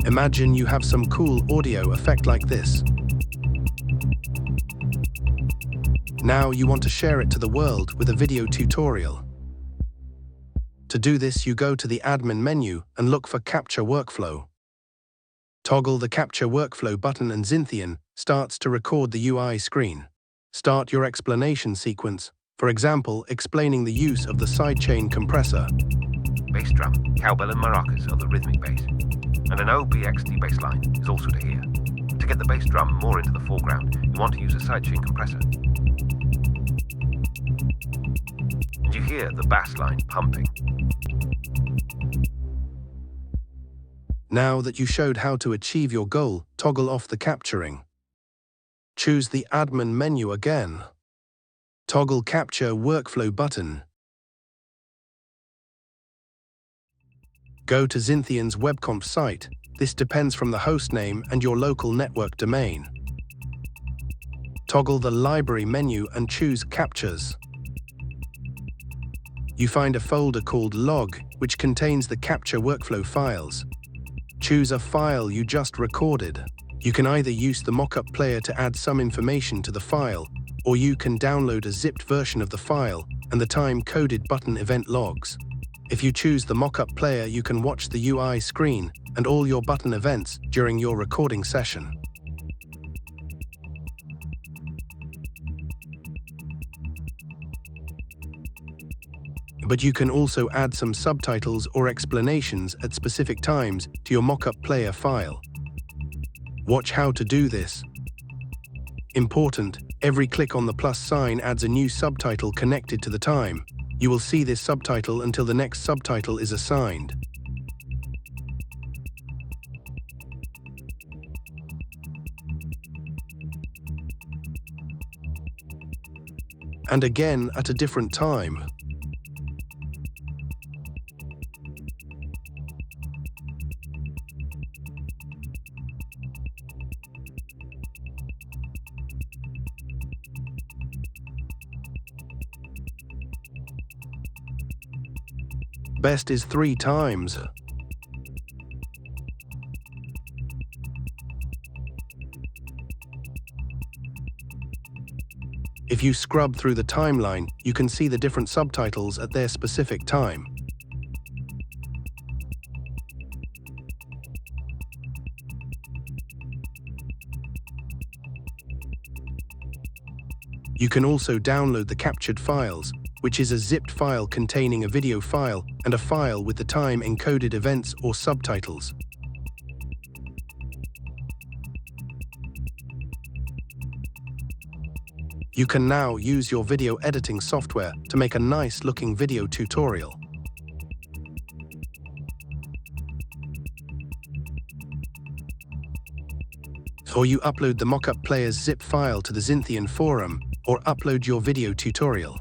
Imagine you have some cool audio effect like this. Now you want to share it to the world with a video tutorial. To do this, you go to the admin menu and look for Capture Workflow. Toggle the Capture Workflow button and Zynthian starts to record the UI screen. Start your explanation sequence, for example, explaining the use of the sidechain compressor. Bass drum, cowbell and maracas are the rhythmic bass, and an OBXD bass line is also to hear. To get the bass drum more into the foreground, you want to use a sidechain compressor. And you hear the bass line pumping. Now that you showed how to achieve your goal, toggle off the capturing. Choose the admin menu again. Toggle Capture Workflow button. Go to Zynthian's webconf site. This depends from the hostname and your local network domain. Toggle the library menu and choose Captures. You find a folder called Log, which contains the Capture Workflow files. Choose a file you just recorded. You can either use the mockup player to add some information to the file, or you can download a zipped version of the file and the time-coded button event logs. If you choose the mockup player, you can watch the UI screen and all your button events during your recording session. But you can also add some subtitles or explanations at specific times to your mockup player file. Watch how to do this. Important, every click on the plus sign adds a new subtitle connected to the time. You will see this subtitle until the next subtitle is assigned. And again at a different time. Best is 3 times. If you scrub through the timeline, you can see the different subtitles at their specific time. You can also download the captured files, which is a zipped file containing a video file and a file with the time encoded events or subtitles. You can now use your video editing software to make a nice looking video tutorial. Or you upload the mockup player's zip file to the Zynthian forum, or upload your video tutorial.